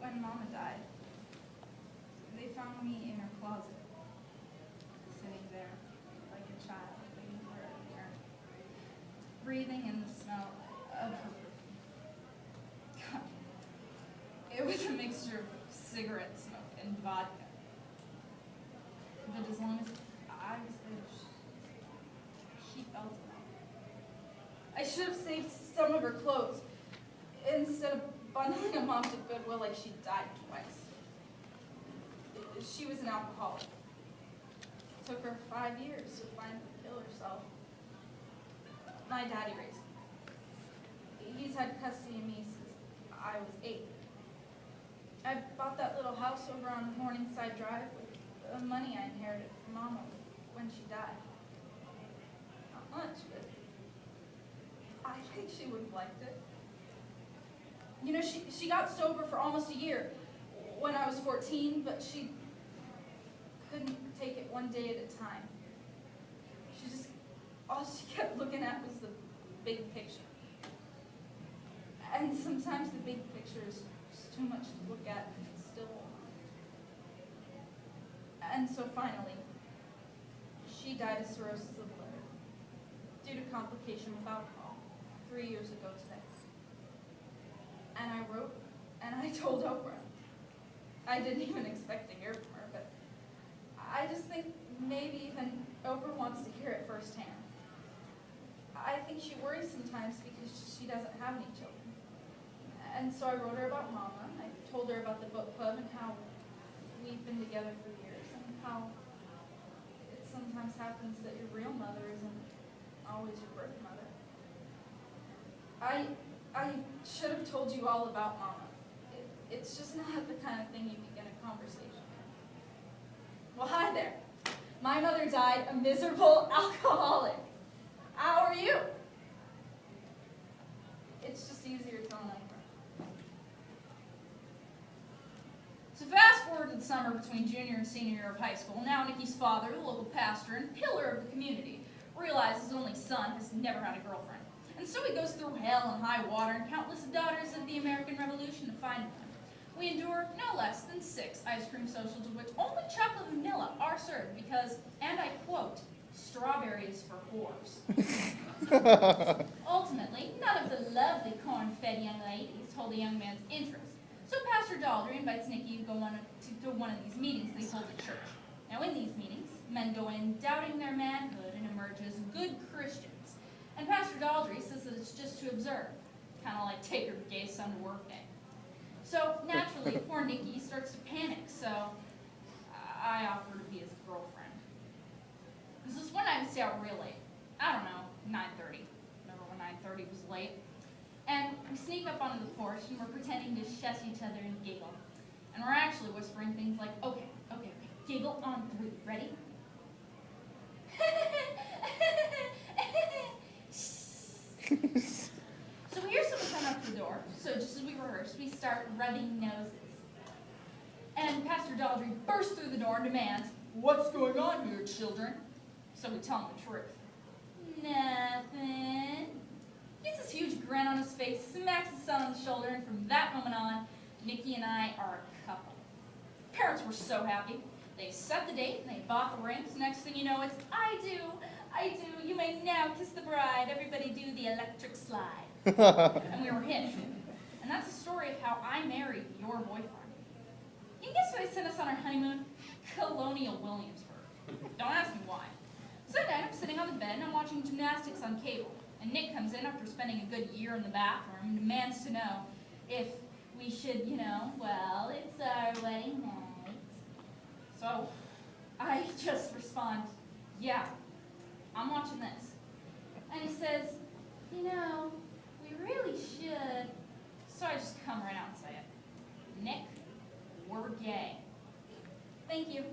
when Mama died, they found me in her closet, sitting there like a child, waiting for her to return, breathing in the smell of her perfume. God, it was a mixture of cigarette smoke and vodka. But as long as I was there, she felt it. I should have saved some of her clothes instead of bundling them off to Goodwill like she died twice. She was an alcoholic. It took her 5 years to finally kill herself. My daddy raised me. He's had custody of me since I was 8. I bought that little house over on Morningside Drive with the money I inherited from Mama when she died. Not much, but I think she would have liked it. You know, she got sober for almost a year when I was 14, but she couldn't take it one day at a time. All she kept looking at was the big picture. And sometimes the big picture is just too much to look at and it still won't. And so finally, she died of cirrhosis of the liver due to complication with alcohol 3 years ago today. And I wrote and I told Oprah. I didn't even expect to hear from her, but I just think maybe even Oprah wants to hear it firsthand. I think she worries sometimes because she doesn't have any children. And so I wrote her about Mama. I told her about the book club and how we've been together for years and how it sometimes happens that your real mother isn't always your birth mother. I should have told you all about Mama. It's just not the kind of thing you begin a conversation with. Well, hi there. My mother died a miserable alcoholic. How are you? It's just easier telling Oprah. So fast forward to the summer between junior and senior year of high school. Now Nikki's father, the local pastor and pillar of the community, realizes his only son has never had a girlfriend. And so he goes through hell and high water and countless daughters of the American Revolution to find one. We endure no less than 6 ice cream socials of which only chocolate and vanilla are served because, and I quote, strawberries for whores. Ultimately, none of the lovely corn-fed young ladies hold the young man's interest. So Pastor Daldry invites Nikki to go to one of these meetings they hold at church. Now in these meetings, men go in doubting their manhood and emerge as good Christians. And Pastor Daldry says that it's just to observe, kind of like take her gay son to work day. So naturally, poor Nikki starts to panic, so I offer to be his girlfriend. This is one night we stay out real late. I don't know, 9:30. Remember when 9:30 was late? And we sneak up onto the porch and we're pretending to shush each other and giggle. And we're actually whispering things like, okay, giggle on 3, ready? So we hear someone come up to the door, so just as we rehearsed, we start rubbing noses. And Pastor Daldry bursts through the door and demands, "What's going on here, children?" So we tell him the truth. Nothing. He gets this huge grin on his face, smacks his son on the shoulder, and from that moment on, Nikki and I are a couple. Parents were so happy. They set the date, and they bought the rings. Next thing you know, it's, I do, you may now kiss the bride, everybody do the electric slide. And we were hitched. And that's the story of how I married your boyfriend. You can guess who they sent us on our honeymoon? Colonial Williamsburg. Don't ask me why. So that night, I'm sitting on the bed and I'm watching gymnastics on cable. And Nick comes in after spending a good year in the bathroom and demands to know if we should, well, it's our wedding night. So I just respond, yeah, I'm watching this. And he says, we really should. So I just come right out and say it. Nick, we're gay. Thank you.